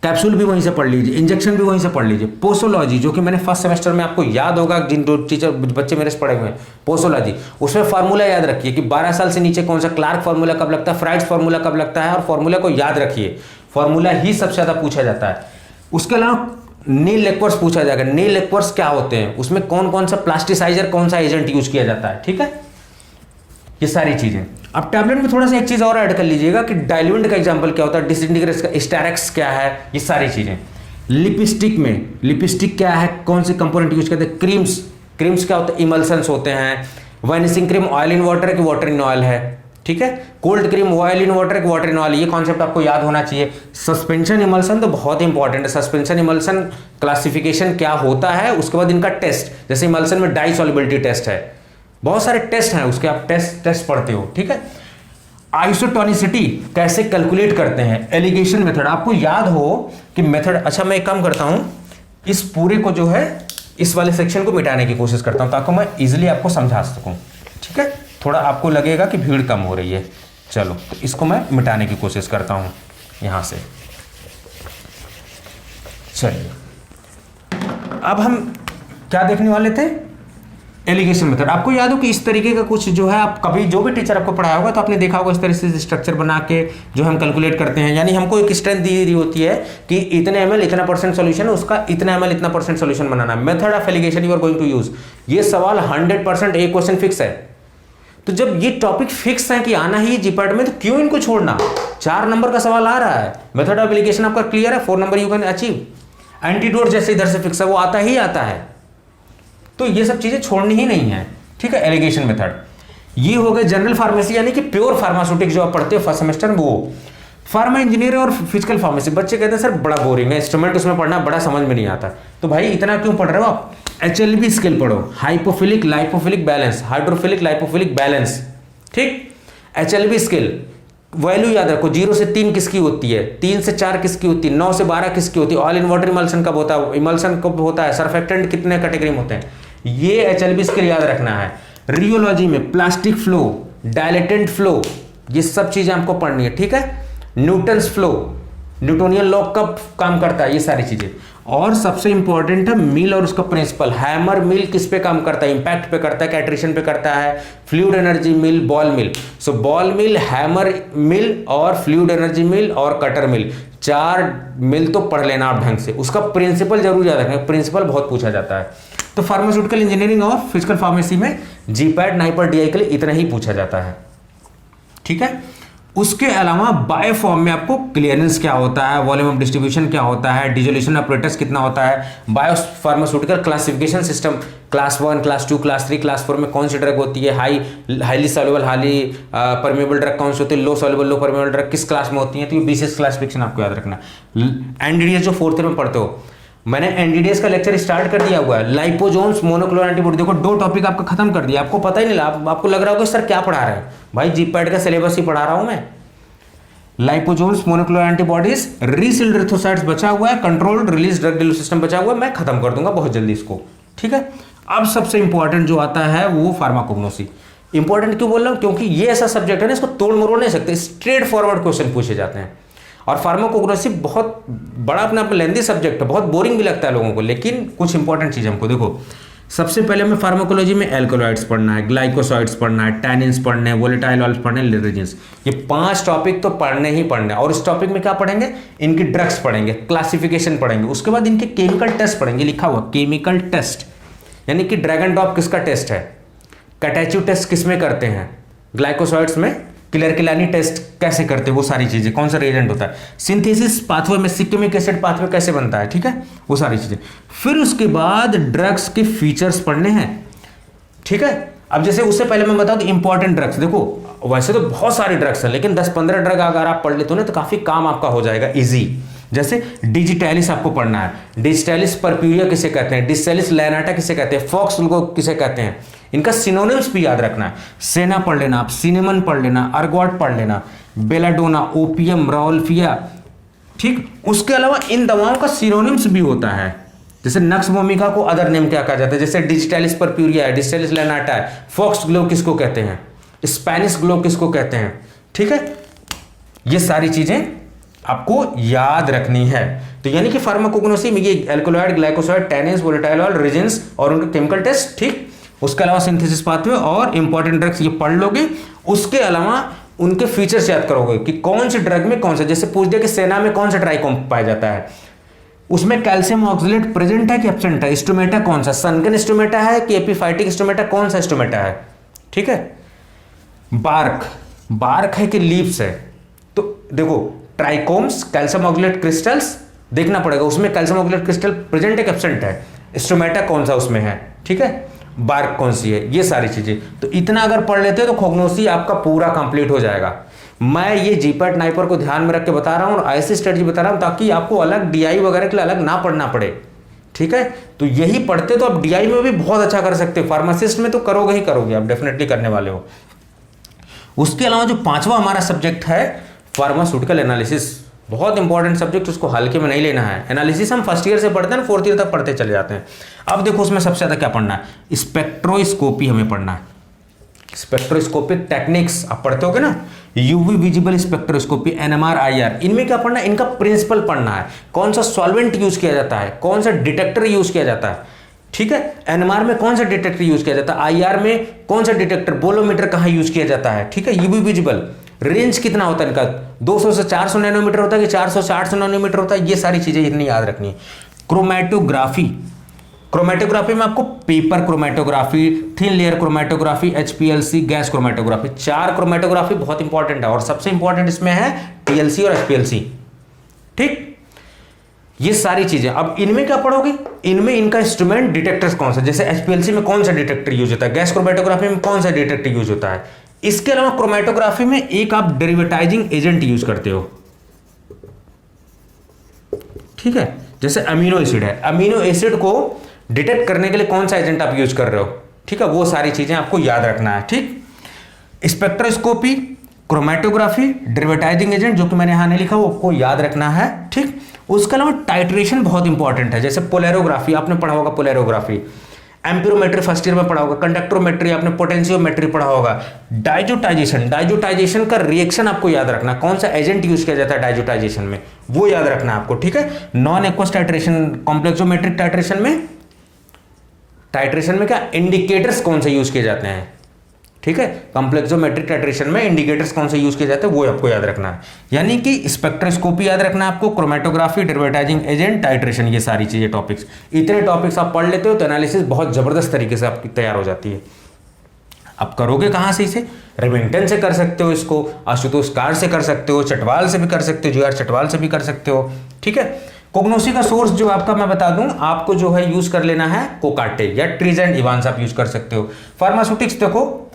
S1: कैप्सूल भी वहीं से पढ़ लीजिए, इंजेक्शन भी वहीं से पढ़ लीजिए। पोसोलॉजी जो कि मैंने फर्स्ट सेमेस्टर में, आपको याद होगा जिन दो टीचर बच्चे मेरे से पढ़े हुए हैं, पोसोलॉजी, उसमें फार्मूला याद रखिए कि 12 साल से नीचे कौन सा क्लार्क फार्मूला कब लगता है, फ्राइड्स फार्मूला कब लगता है, और फार्मूला को याद रखिए। फार्मूला ही सबसे ज्यादा पूछा जाता है। उसके अलावा नील लेक्वर्स पूछा जाएगा, नील लेक्वर्स क्या होते हैं, उसमें कौन कौन सा प्लास्टिसाइजर, कौन सा एजेंट यूज किया जाता है, ठीक है। ये सारी चीजें। अब टैबलेट में थोड़ा सा एक चीज और ऐड कर लीजिएगा कि डाइल्यूएंट का एग्जांपल क्या होता है, डिसइंटीग्रेशन का स्टेरक्स क्या है, ये सारी चीजें। लिपस्टिक में, लिपस्टिक क्या है, कौन से कंपोनेंट यूज करते हैं, क्रीम्स, क्रीम्स क्या होते हैं, इमल्सन्स होते हैं। वाइनिशिंग क्रीम ऑयल इन वाटर है कि वाटर इन ऑयल है, ठीक है। Cold cream oil in water है कि वाटर इन ऑयल, ये कॉन्सेप्ट आपको याद होना चाहिए। सस्पेंशन इमल्सन तो बहुत इंपॉर्टेंट है। सस्पेंशन इमल्सन क्लासिफिकेशन क्या होता है, उसके बाद इनका टेस्ट, जैसे इमल्सन में डाई सॉल्युबिलिटी टेस्ट है, बहुत सारे टेस्ट हैं उसके, आप टेस्ट पढ़ते हो, ठीक है। आइसोटोनिसिटी कैसे कैलकुलेट करते हैं, एलिगेशन मेथड आपको याद हो कि मेथड। अच्छा मैं एक काम करता हूं, इस पूरे को जो है इस वाले सेक्शन को मिटाने की कोशिश करता हूँ ताकि मैं इजीली आपको समझा सकूँ, ठीक है। थोड़ा आपको लगेगा कि भीड़ कम हो रही है। चलो तो इसको मैं मिटाने की कोशिश करता हूँ यहाँ से। चलिए अब हम क्या देखने वाले थे, एलिगेशन मेथड। आपको याद हो कि इस तरीके का कुछ जो है, आप कभी जो भी टीचर आपको पढ़ाया होगा तो आपने देखा होगा इस तरह से स्ट्रक्चर बना के जो हम कैलकुलेट करते हैं। यानी हमको एक स्ट्रेंथ दी रही होती है कि इतने ml इतना % सोल्यूशन है, उसका इतना ml इतना % सोल्यूशन बनाना है। Method of alligation you are going to use. ये सवाल 100% एक क्वेश्चन फिक्स है। तो जब ये टॉपिक फिक्स है कि आना ही जीपैट में, तो क्यों इनको छोड़ना। 4 नंबर का सवाल आ रहा है, मेथड ऑफ एलिगेशन आपका क्लियर है, 4 number you can achieve. Antidote जैसे इधर से फिक्स है वो आता ही आता है, तो ये सब चीजें छोड़नी ही नहीं है, ठीक है। एलिगेशन मेथड ये हो गए जनरल फार्मेसी यानी कि प्योर फार्मास्यूटिक जो आप पढ़ते हो फर्स्ट सेमेस्टर में, वो फार्मा इंजीनियर और फिजिकल फार्मेसी। बच्चे कहते हैं सर बड़ा बोरिंग है, इंस्ट्रूमेंट उसमें पढ़ना बड़ा समझ में नहीं आता। तो भाई इतना क्यों पढ़ रहे हो आप, HLB स्केल पढ़ो, hypophilic lipophilic balance, hydrophilic lipophilic balance, ठीक। HLB स्केल वैल्यू याद रखो, 0 से 3 किसकी होती है, 3 से 4 किसकी होती है, 9 से 12 किसकी होती है, ऑल इन वाटर इमल्सन कब होता है, इमल्सन कब होता है, सरफेक्टेंट कितने कैटेगरी में होते हैं, ये HLB स्केल याद रखना है। रियोलॉजी में प्लास्टिक फ्लो, डायलेटेंट फ्लो, ये सब चीजें आपको पढ़नी है, ठीक है। न्यूटन्स फ्लो, न्यूटोनियन लॉ कब काम करता है, ये सारी चीजें। और सबसे इंपॉर्टेंट है मिल और उसका प्रिंसिपल। हैमर मिल किस पे काम करता है, इंपैक्ट पे करता है, कैट्रिशन पे करता है, फ्लूइड एनर्जी मिल, बॉल मिल। सो बॉल मिल, हैमर मिल और फ्लूइड एनर्जी मिल और कटर मिल, 4 मिल तो पढ़ लेना आप ढंग से। उसका प्रिंसिपल जरूर याद रखें, प्रिंसिपल बहुत पूछा जाता है। तो फार्मास्यूटिकल इंजीनियरिंग और फिजिकल फार्मेसी में जीपैट, नाइपर, डीआई के लिए इतना ही पूछा जाता है, ठीक है। उसके अलावा बायोफॉर्म में आपको क्लियरेंस क्या होता है, वॉल्यूम ऑफ डिस्ट्रीब्यूशन क्या होता है, डिसोल्यूशन ऑपरेटर्स कितना होता है, bio pharmaceutical classification system, class 1, class 2, class 3, class 4 में कौन सी ड्रग होती है, highly soluble, highly permeable drug कौन सी होती है, लो सॉल्युबल, लो परमेबल ड्रग किस क्लास में होती है। तो ये बेसिस क्लासिफिकेशन आपको याद रखना। एनडीडीएस जो 4th में पढ़ते हो, मैंने एनडीडीएस का लेक्चर स्टार्ट कर दिया हुआ है। लाइपोजोम्स, मोनोक्लोनल एंटीबॉडी, देखो 2 टॉपिक आपका खत्म कर दिया, आपको पता ही नहीं लगा, आपको लग रहा होगा सर क्या पढ़ा रहे हैं, भाई जीपैट का सिलेबस ही पढ़ा रहा हूं मैं। लाइपोजोम्स, मोनोक्लोनल एंटीबॉडीज, रीसील्ड एरिथ्रोसाइट्स बचा हुआ है, controlled release drug delivery system बचा हुआ है, मैं खत्म कर दूंगा बहुत जल्दी इसको, ठीक है। अब सबसे इंपॉर्टेंट जो आता है वो फार्माकोग्नोसी। इंपॉर्टेंट क्यों बोल रहा हूं, क्योंकि ये ऐसा सब्जेक्ट है ना, इसको तोड़ मरोड़ नहीं सकते, स्ट्रेट फॉरवर्ड क्वेश्चन पूछे जाते हैं। और फार्माकोग्नोसी बहुत बड़ा अपना लेंदी सब्जेक्ट है, बहुत बोरिंग भी लगता है लोगों को, लेकिन कुछ इंपॉर्टेंट चीज हमको देखो। सबसे पहले हमें फार्माकोलॉजी में एल्कोलॉइड्स पढ़ना है, ग्लाइकोसाइड्स पढ़ना है, टैनिन्स पढ़ने हैं, वोलेटाइल ऑयल्स पढ़ने हैं, लिटरेजेंस, ये 5 टॉपिक तो पढ़ने ही पढ़ने। और इस टॉपिक में क्या पढ़ेंगे, इनकी ड्रग्स पढ़ेंगे, क्लासिफिकेशन पढ़ेंगे, उसके बाद इनके केमिकल टेस्ट पढ़ेंगे, लिखा हुआ केमिकल टेस्ट, यानी कि ड्रैगन ड्रॉप किसका टेस्ट है, कैटेचू टेस्ट किसमें करते हैं, ग्लाइकोसाइड्स में क्लेरकिलानी टेस्ट कैसे करते हैं, वो सारी चीजें, कौन सा रिएजेंट होता है, सिंथेसिस पाथवे में सिक्किमिक एसिड पाथवे कैसे बनता है, ठीक है, वो सारी चीजें। फिर उसके बाद ड्रग्स के फीचर्स पढ़ने हैं, ठीक है। अब जैसे उससे पहले मैं बताऊं तो इंपॉर्टेंट ड्रग्स, देखो वैसे तो बहुत सारी ड्रग्स हैं, लेकिन 10-15 ड्रग अगर आप पढ़ लेते हो ना तो काफी काम आपका हो जाएगा इजी। जैसे डिजिटैलिस आपको पढ़ना है, डिजिटैलिस परप्यूरिया किसे कहते हैं, डिजिटैलिस लैनाटा किसे कहते हैं, फॉक्स किसे कहते हैं, इनका सिनोनिम्स भी याद रखना है। सेना पढ़ लेना आप, सिनेमन पढ़ लेना, अर्गॉट पढ़ लेना, बेलाडोना, ओपियम, राउल्फिया, ठीक। उसके अलावा इन दवाओं का सिनोनिम्स भी होता है, जैसे नक्स वोमिका को अदर नेम क्या कहा जाता है, जैसे डिजिटैलिस परप्यूरिया है, डिजिटैलिस लैनाटा है, फॉक्स ग्लोव किसको कहते हैं, स्पेनिश ग्लोव किसको कहते हैं, ठीक है। ये सारी चीजें आपको याद रखनी है। तो यानी कि फार्माकोग्नोसी में ये alkaloid, glycoside, tannins, volatile oil, resins और उनके केमिकल टेस्ट, ठीक। उसके अलावा सिंथेसिस पाथवे और इंपॉर्टेंट ड्रग्स ये पढ़ लोगे। उसके अलावा उनके फीचर्स याद करोगे कि कौन सी ड्रग में कौन सा, जैसे पूछ दिया कि सेना में कौन सा ट्राइकोम पाया जाता है, उसमें कैल्शियम ऑक्सलेट प्रेजेंट है कि एब्सेंट है, स्टोमेटा कौन सा, सनकन स्टोमेटा है कि एपिफाइटिक स्टोमेटा, कौन सा स्टोमेटा है, ठीक है। बार्क है कि लीव्स है, तो देखो ट्राइकोम्स, कैल्शियम ऑक्सलेट क्रिस्टल्स देखना पड़ेगा, उसमें कैल्शियम ऑक्सलेट क्रिस्टल प्रेजेंट है कि एब्सेंट है, स्टोमेटा कौन सा उसमें है, ठीक है, बार्क कौन सी है, ये सारी चीजें। तो इतना अगर पढ़ लेते तो कोग्नोसी आपका पूरा कंप्लीट हो जाएगा। मैं ये जीपैट नाइपर को ध्यान में रख के बता रहा हूं और ऐसी स्ट्रेटजी बता रहा हूं ताकि आपको अलग डीआई वगैरह के लिए अलग ना पढ़ना पड़े, ठीक है। तो यही पढ़ते तो आप डीआई में भी बहुत अच्छा कर सकते हो, फार्मासिस्ट में तो करोगे ही करोगे, आप डेफिनेटली करने वाले हो। उसके अलावा जो 5वां हमारा सब्जेक्ट है फार्मास्यूटिकल एनालिसिस, बहुत इंपॉर्टेंट सब्जेक्ट, उसको हल्के में नहीं लेना है। एनालिसिस हम फर्स्ट ईयर से पढ़ते हैं ना, फोर्थ ईयर तक पढ़ते चले जाते हैं। अब देखो उसमें सबसे ज़्यादा क्या पढ़ना है, स्पेक्ट्रोस्कोपी हमें पढ़ना है। स्पेक्ट्रोस्कोपिक टेक्निक्स आप पढ़ते होगे ना, UV visible spectroscopy, NMR, IR, इनमें क्या पढ़ना है, इनका प्रिंसिपल पढ़ना है। कौन सा सॉल्वेंट यूज किया जाता है, कौन सा डिटेक्टर यूज किया जाता है, ठीक है। एनएमआर में कौन सा डिटेक्टर यूज किया जाता है, आईआर में कौन सा डिटेक्टर, बोलोमीटर कहाँ यूज किया जाता है, ठीक है। यूवी विजिबल रेंज कितना होता है इनका, 200 से 400 नैनोमीटर होता है कि 400 से 800 नैनोमीटर होता है, ये सारी चीजें इतनी याद रखनी है। क्रोमेटोग्राफी, क्रोमेटोग्राफी में आपको paper chromatography, thin layer chromatography, HPLC, gas chromatography, 4 chromatography बहुत इंपॉर्टेंट है। और सबसे इंपॉर्टेंट इसमें है टीएलसी और एचपीएलसी, ठीक। ये सारी चीजें, अब इनमें क्या पढ़ोगे, इनमें इनका इंस्ट्रूमेंट डिटेक्टर्स कौन सा, जैसे एचपीएलसी में कौन सा डिटेक्टर यूज होता है, गैस क्रोमेटोग्राफी में कौन सा डिटेक्टर यूज होता है। इसके अलावा क्रोमेटोग्राफी में एक आप डेरिवेटाइजिंग एजेंट यूज करते हो, ठीक है। जैसे अमीनो एसिड है, अमीनो एसिड को डिटेक्ट करने के लिए कौन सा एजेंट आप यूज कर रहे हो, ठीक है। वो सारी चीजें आपको याद रखना है, ठीक। स्पेक्ट्रोस्कोपी, क्रोमेटोग्राफी, डेरिवेटाइजिंग एजेंट, जो कि मैंने यहां नहीं लिखा, वो आपको याद रखना है, ठीक। उसके अलावा टाइट्रेशन बहुत इंपॉर्टेंट है, जैसे पोलैरोग्राफी आपने पढ़ा होगा, पोलैरोग्राफी, एम्पिरोमेट्री फर्स्ट ईयर में पढ़ा होगा, कंडक्टरोमेट्री आपने पोटेंशियोमेट्री पढ़ा होगा, डाइजोटाइजेशन, डाइजोटाइजेशन का रिएक्शन आपको याद रखना, कौन सा एजेंट यूज किया जाता है डाइजोटाइजेशन में, वो याद रखना आपको, ठीक है। Non aqueous titration, complexometric titration में क्या इंडिकेटर्स कौन से यूज किए जाते हैं, ठीक है। कॉम्प्लेक्सोमेट्रिक टाइट्रेशन में इंडिकेटर्स कौन से यूज किए जाते हैं वो आपको याद रखना है। यानी कि स्पेक्ट्रोस्कोपी याद रखना है आपको, क्रोमेटोग्राफी, डेरिवेटाइजिंग एजेंट, टाइट्रेशन, ये सारी चीजें टॉपिक्स, इतने टॉपिक्स आप पढ़ लेते हो तो एनालिसिस बहुत जबरदस्त तरीके से आपकी तैयार हो जाती है। आप करोगे कहां से इसे, रेमिंगटन से कर सकते हो, इसको आशुतोष कार से कर सकते हो, चटवाल से भी कर सकते हो, जीआर चटवाल से भी कर सकते हो, ठीक है। कोग्नोसी का सोर्स जो आपका मैं बता दूं आपको, जो है यूज कर लेना है कोकाटे या ट्रीजेंट इवांस आप यूज कर सकते हो। फार्मास्यूटिक्स देखो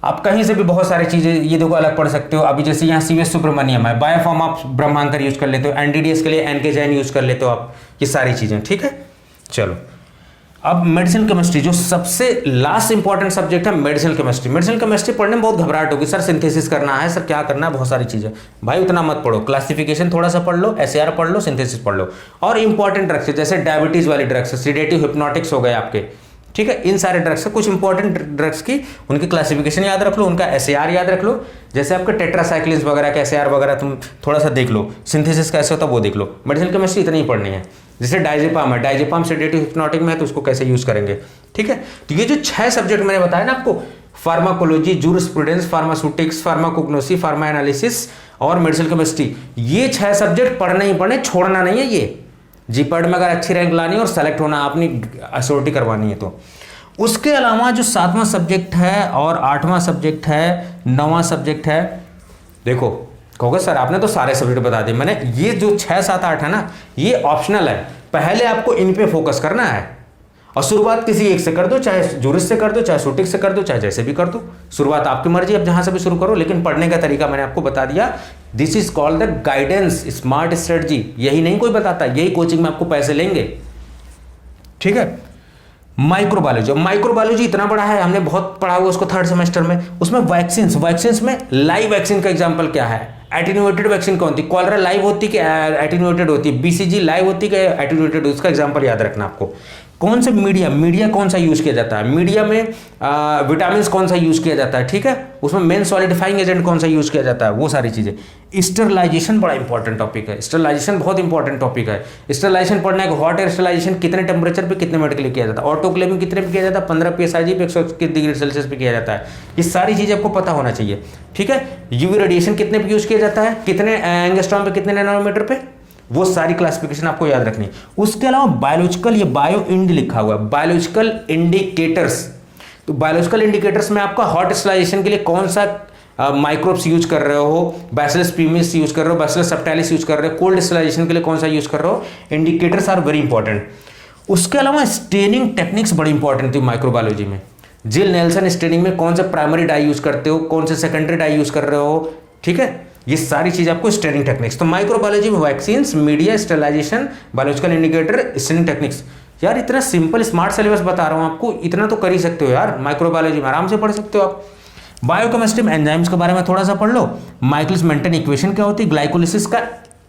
S1: आप कहीं से भी बहुत सारी चीजें, ये देखो अलग पढ़ सकते हो। अभी जैसे यहाँ सीवीएस सुब्रमण्यम है, बायोफॉर्म आप ब्रह्मांकर यूज कर लेते हो, एनडीडीएस के लिए एनके जैन यूज कर लेते हो आप, ये सारी चीजें, ठीक है। चलो अब मेडिसिन केमिस्ट्री, जो सबसे लास्ट इंपॉर्टेंट सब्जेक्ट है, मेडिसिन केमिस्ट्री। मेडिसिन केमिस्ट्री पढ़ने में बहुत घबराहट होगी, सर सिंथेसिस करना है, सर क्या करना है, बहुत सारी चीजें। भाई उतना मत पढ़ो, क्लासिफिकेशन थोड़ा सा पढ़ लो, एसएआर पढ़ लो, सिंथेसिस पढ़ लो। और इंपॉर्टेंट ड्रग्स जैसे डायबिटीज वाली ड्रग्स, सीडेटिव, हिप्नोटिक्स हो गए आपके, ठीक है। इन सारे ड्रग्स से कुछ इंपॉर्टेंट ड्रग्स की उनकी क्लासिफिकेशन याद रख लो, उनका एसएआर याद रख लो। जैसे आपके टेट्रासाइक्लिन्स वगैरह का एसएआर वगैरह तुम थोड़ा सा देख लो, सिंथेसिस कैसे होता है वो देख लो। मेडिसिन केमिस्ट्री इतनी ही पढ़नी है। जैसे डायजेपाम है, डायजेपाम सेडेटिव हिप्नोटिक में है तो उसको कैसे यूज करेंगे, ठीक है। तो ये जो 6 सब्जेक्ट मैंने बताया ना आपको, pharmacology, jurisprudence, pharmaceutics, pharmacognosy, pharma analysis और मेडिसिन केमिस्ट्री, ये 6 सब्जेक्ट पढ़ने ही पढ़ने, छोड़ना नहीं है। ये जीपैड में अगर अच्छी रैंक लानी है और सेलेक्ट होना, अपनी असोरिटी करवानी है तो। उसके अलावा जो 7वां सब्जेक्ट है और 8वां सब्जेक्ट है, 9वां सब्जेक्ट है, देखो कहोगे सर आपने तो सारे सब्जेक्ट बता दिए। मैंने ये जो 6, 7, 8 है ना, ये ऑप्शनल है, पहले आपको इन पे फोकस करना है। और शुरुआत किसी एक से कर दो, चाहे जूरिस से कर दो, चाहे सूटिक से कर दो, चाहे जैसे भी कर दो, शुरुआत आपकी मर्जी, अब जहां से भी शुरू करो। लेकिन पढ़ने का तरीका मैंने आपको बता दिया। This is called the guidance smart strategy. यही नहीं कोई बताता, यही कोचिंग में आपको पैसे लेंगे, ठीक है। माइक्रोबायोलॉजी, माइक्रोबायोलॉजी इतना बड़ा है, हमने बहुत पढ़ा हुआ उसको 3rd सेमेस्टर में। उसमें वैक्सीन्स में लाइव वैक्सीन का एग्जांपल क्या है, एटीन्यूएटेड वैक्सीन कौन होती है, कॉलरा लाइव होती कि एटीन्यूएटेड होती है, बीसीजी लाइव होती कि एटीन्यूएटेड, उसका एग्जांपल याद रखना आपको। कौन से मीडिया कौन सा यूज किया जाता है, मीडिया में विटामिन कौन सा यूज किया जाता है, ठीक है। उसमें मेन सॉलिडिफाइंग एजेंट कौन सा यूज किया जाता है, वो सारी चीजें। स्टरलाइजेशन बड़ा इंपॉर्टेंट टॉपिक है, स्टरलाइजेशन बहुत इंपॉर्टेंट टॉपिक है। स्टरलाइजेशन पढ़ना है, हॉट एयर स्टरलाइजेशन कितने टेम्परेचर पे कितने मिनट के लिए किया जाता है, ऑटोक्लेविंग कितने पे किया जाता है, 15 psi पे 121 डिग्री सेल्सियस पे किया जाता है। ये सारी चीजें आपको पता होना चाहिए, ठीक है। यूवी रेडिएशन कितने पे यूज किया जाता है, कितने एंगस्ट्रॉम पे, कितने नैनोमीटर पे, वो सारी क्लासिफिकेशन आपको याद रखनी है। उसके अलावा बायोलॉजिकल, ये बायो इंड लिखा हुआ है, बायोलॉजिकल इंडिकेटर्स। तो बायोलॉजिकल इंडिकेटर्स में आपका हॉट स्टरलाइजेशन के लिए कौन सा माइक्रोब्स यूज कर रहे हो, बैसिलस प्रीमिस यूज कर रहे हो, बैसिलस सबटाइलिस यूज कर रहे हो, कोल्ड स्टरलाइजेशन के लिए कौन सा यूज कर रहे हो, इंडिकेटर्स आर वेरी इंपॉर्टेंट। उसके अलावा स्टेनिंग टेक्निक्स बड़ी इंपॉर्टेंट थी माइक्रोबायोलॉजी में। जिल नेल्सन स्टेनिंग में कौन सा प्राइमरी डाई यूज करते हो, कौन से सेकेंडरी डाई यूज कर रहे हो, ठीक है। ये सारी चीज आपको स्टेनिंग टेक्निक्स। तो माइक्रोबायोलॉजी में vaccines, media, sterilisation, biological indicator, staining techniques. यार इतना सिंपल स्मार्ट सिलेबस बता रहा हूं आपको, इतना तो कर ही सकते हो यार, माइक्रोबायोलॉजी में आराम से पढ़ सकते हो आप। बायोकेमिस्ट्री में एंजाइम्स के बारे में थोड़ा सा पढ़ लो, माइकलिस मेंटन इक्वेशन क्या होती है, ग्लाइकोलिसिस का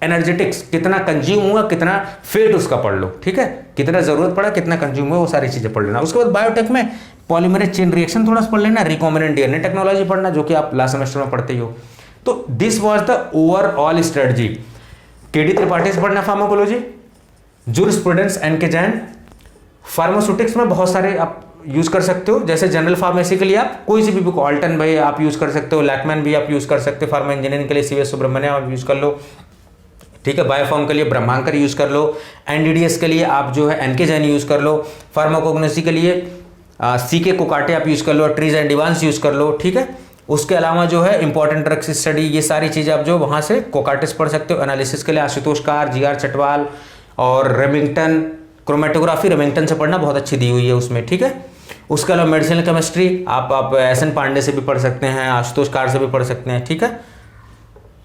S1: एनर्जेटिक्स कितना कंज्यूम हुआ, कितना फेट उसका पढ़ लो, ठीक है, कितना जरूरत पड़ा, कितना कंज्यूम हुआ, वो सारी चीजें पढ़ लेना। उसके बाद बायोटेक में पॉलीमरेज चेन रिएक्शन थोड़ा सा पढ़ लेना, रिकॉम्बिनेंट डीएनए टेक्नोलॉजी पढ़ना, जो कि आप लास्ट सेमेस्टर में पढ़ते ही हो। तो this was the overall strategy. KD Tripathi से पढ़ना pharmacology, jurisprudence NK Jain. Pharmaceutics में बहुत सारे आप यूज कर सकते हो, जैसे जनरल फार्मेसी के लिए आप कोई सी भी बुक, ऑल्टन भाई आप यूज कर सकते हो, लैकमैन भी आप यूज कर सकते हो, फार्मा इंजीनियरिंग के लिए सीवीएस सुब्रमण्यम आप यूज कर लो, ठीक है, बायोफॉर्म के लिए ब्रह्मांकर यूज कर लो, एनडीडीएस के लिए आप जो है एनके जैन यूज कर लो, फार्माकोग्नोसी के लिए सीके कोकाटे आप यूज कर लो, ट्रीज एंड डिवांस यूज कर लो, ठीक है। उसके अलावा जो है इंपॉर्टेंट ड्रग्स स्टडी, ये सारी चीजें आप जो वहां से कोकाटिस पढ़ सकते हो। एनालिसिस के लिए आशुतोष कार, जीआर चटवाल और रेमिंगटन, क्रोमेटोग्राफी रेमिंगटन से पढ़ना, बहुत अच्छी दी हुई है उसमें, ठीक है। उसके अलावा मेडिसिनल केमिस्ट्री आप एस.एन. पांडे से भी पढ़ सकते हैं, आशुतोष कार से भी पढ़ सकते हैं, ठीक है,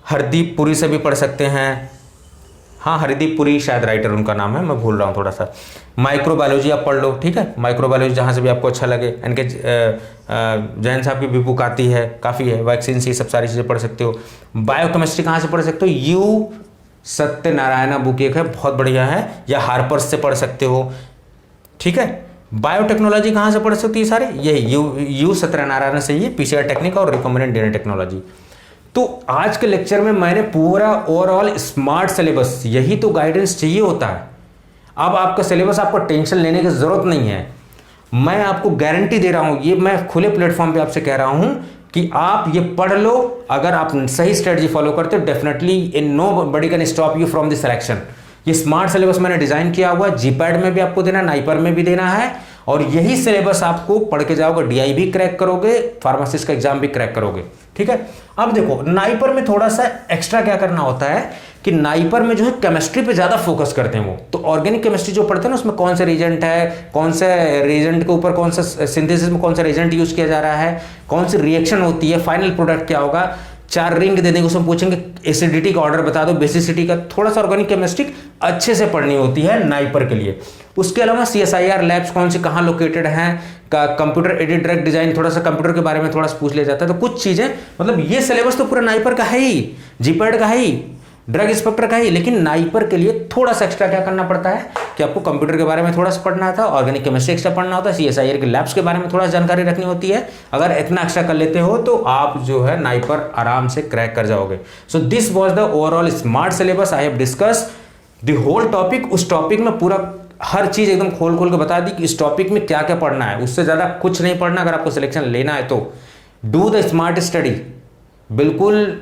S1: हरदीप पुरी से भी पढ़ सकते हैं, हाँ हरदीप पुरी शायद राइटर उनका नाम है, मैं भूल रहा हूँ थोड़ा सा। माइक्रोबायोलॉजी आप पढ़ लो, ठीक है, माइक्रोबायोलॉजी जहाँ से भी आपको अच्छा लगे। इनके जैन साहब की भी बुक आती है, काफ़ी है, वैक्सीन ये सब सारी चीज़ें पढ़ सकते हो। बायोकेमिस्ट्री कहाँ से पढ़ सकते हो, यू सत्यनारायणा बुक एक है, बहुत बढ़िया है, या हार्पर्स से पढ़ सकते हो, ठीक है। बायोटेक्नोलॉजी कहाँ से पढ़ सकते हो, सारे यही यू सत्यनारायण से, ये पीसीआर टेक्निक और रिकॉम्बिनेंट डीएनए टेक्नोलॉजी। तो आज के लेक्चर में मैंने पूरा ओवरऑल स्मार्ट सिलेबस, यही तो गाइडेंस चाहिए होता है। अब आपका सिलेबस, आपको टेंशन लेने की जरूरत नहीं है, मैं आपको गारंटी दे रहा हूं, ये मैं खुले प्लेटफॉर्म पे आपसे कह रहा हूं कि आप ये पढ़ लो। अगर आप सही स्ट्रेटजी फॉलो करते हो, definitely in nobody can stop you from the selection. ये स्मार्ट सिलेबस मैंने डिजाइन किया हुआ है, जीपैड में भी आपको देना, नाइपर में भी देना है, और यही सिलेबस आपको पढ़ के जाओगे, डीआई भी क्रैक करोगे, फार्मासिस्ट का एग्जाम भी क्रैक करोगे, ठीक है। अब देखो नाइपर में थोड़ा सा एक्स्ट्रा क्या करना होता है कि नाइपर में जो है केमिस्ट्री पे ज्यादा फोकस करते हैं वो, तो ऑर्गेनिक केमिस्ट्री जो पढ़ते हैं ना, उसमें कौन सा रिएजेंट है, कौन से रिएजेंट के ऊपर कौन सा सिंथेसिस में कौन सा रिएजेंट यूज किया जा रहा है, कौन सी रिएक्शन होती है, फाइनल प्रोडक्ट क्या होगा, 4 रिंग दे देंगे, उसमें पूछेंगे एसिडिटी का ऑर्डर बता दो, बेसिसिटी का, थोड़ा सा ऑर्गेनिक केमिस्ट्री अच्छे से पढ़नी होती है नाइपर के लिए। उसके अलावा सीएसआईआर लैब्स कौन से कहाँ लोकेटेड हैं, का कंप्यूटर एडेड ड्रग डिजाइन, थोड़ा सा कंप्यूटर के बारे में थोड़ा सा पूछ लिया जाता है। तो कुछ चीजें, मतलब ये सिलेबस तो पूरा नाइपर का है ही, जीपैड का है ही, ड्रग इंस्पेक्टर का ही, लेकिन नाइपर के लिए थोड़ा सा एक्स्ट्रा क्या करना पड़ता है कि आपको कंप्यूटर के बारे में थोड़ा सा पढ़ना था, ऑर्गेनिक केमिस्ट्री एक्स्ट्रा पढ़ना होता है, सीएसआईआर के लैब्स के बारे में थोड़ा जानकारी रखनी होती है। अगर इतना एक्स्ट्रा कर लेते हो तो आप जो है नाइपर आराम से क्रैक कर जाओगे। So this was the overall smart syllabus. I have discuss the whole topic. उस टॉपिक में पूरा हर चीज एकदम खोल खोल के बता दी कि इस टॉपिक में क्या क्या पढ़ना है, उससे ज्यादा कुछ नहीं पढ़ना। अगर आपको सिलेक्शन लेना है तो डू द स्मार्ट स्टडी, बिल्कुल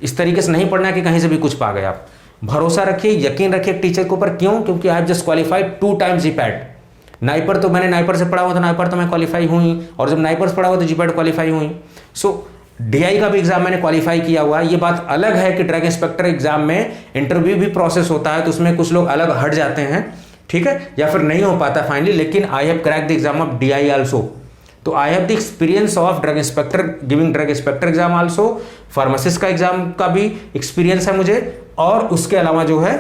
S1: इस तरीके से नहीं पढ़ना है कि कहीं से भी कुछ पा गए आप। भरोसा रखिए, यकीन रखिए टीचर के ऊपर। क्यों? क्योंकि I have just qualified 2 times GPAT. NIPER तो मैंने नाइपर से पढ़ा हुआ था, नाइपर तो मैं क्वालिफाई हुई, और जब नाइपर से पढ़ा हुआ तो जीपैट क्वालिफाई हुई। सो डीआई का भी एग्जाम मैंने क्वालिफाई किया हुआ है। ये बात अलग है कि ड्रग इंस्पेक्टर एग्जाम में इंटरव्यू भी प्रोसेस होता है, तो उसमें कुछ लोग अलग हट जाते हैं, ठीक है, या फिर नहीं हो पाता फाइनली। लेकिन I have crack the exam of DI also, तो I have the experience of drug inspector, giving drug inspector exam also, pharmacist का एग्जाम का भी एक्सपीरियंस है मुझे, और उसके अलावा जो है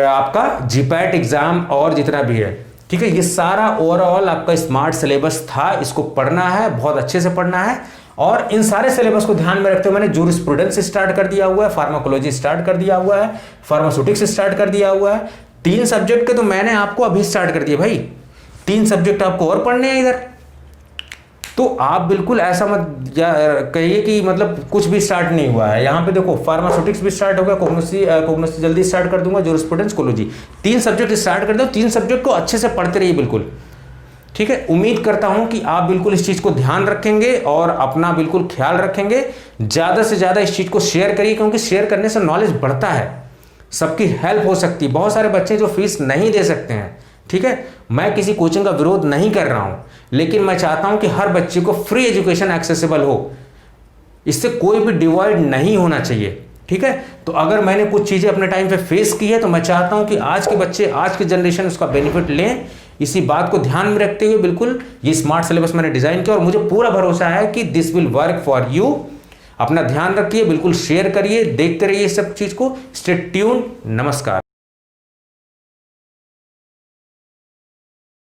S1: आपका जीपैट एग्जाम और जितना भी है, ठीक है। ये सारा ओवरऑल आपका स्मार्ट सिलेबस था, इसको पढ़ना है, बहुत अच्छे से पढ़ना है। और इन सारे सिलेबस को ध्यान में रखते हुए मैंने जूरिस्प्रूडेंस स्टार्ट कर दिया हुआ है, फार्माकोलॉजी स्टार्ट कर दिया हुआ है, फार्मास्यूटिक्स स्टार्ट कर दिया हुआ है। 3 सब्जेक्ट के तो मैंने आपको अभी स्टार्ट कर दिए भाई, 3 सब्जेक्ट आपको और पढ़ने हैं इधर। तो आप बिल्कुल ऐसा मत कहिए कि मतलब कुछ भी स्टार्ट नहीं हुआ है। यहाँ पे देखो फार्मास्यूटिक्स भी स्टार्ट हो गया, कोग्नोसी जल्दी स्टार्ट कर दूंगा, जूरिस्प्रूडेंस, कोलॉजी, 3 सब्जेक्ट स्टार्ट कर दो। 3 सब्जेक्ट को अच्छे से पढ़ते रहिए बिल्कुल, ठीक है। उम्मीद करता हूं कि आप बिल्कुल इस चीज को ध्यान रखेंगे और अपना बिल्कुल ख्याल रखेंगे। ज्यादा से ज्यादा इस चीज को शेयर करिए, क्योंकि शेयर करने से नॉलेज बढ़ता है, सबकी हेल्प हो सकती है। बहुत सारे बच्चे जो फीस नहीं दे सकते हैं, ठीक है, मैं किसी कोचिंग का विरोध नहीं कर रहा हूं, लेकिन मैं चाहता हूं कि हर बच्चे को फ्री एजुकेशन एक्सेसिबल हो, इससे कोई भी डिवाइड नहीं होना चाहिए, ठीक है। तो अगर मैंने कुछ चीजें अपने टाइम पे फेस की है, तो मैं चाहता हूं कि आज के बच्चे, आज की जनरेशन उसका बेनिफिट लें। इसी बात को ध्यान में रखते हुए बिल्कुल ये स्मार्ट सिलेबस मैंने डिजाइन किया, और मुझे पूरा भरोसा है कि this will work for you. अपना ध्यान रखिए, बिल्कुल शेयर करिए, देखते रहिए इस सब चीज को। Stay tuned. नमस्कार।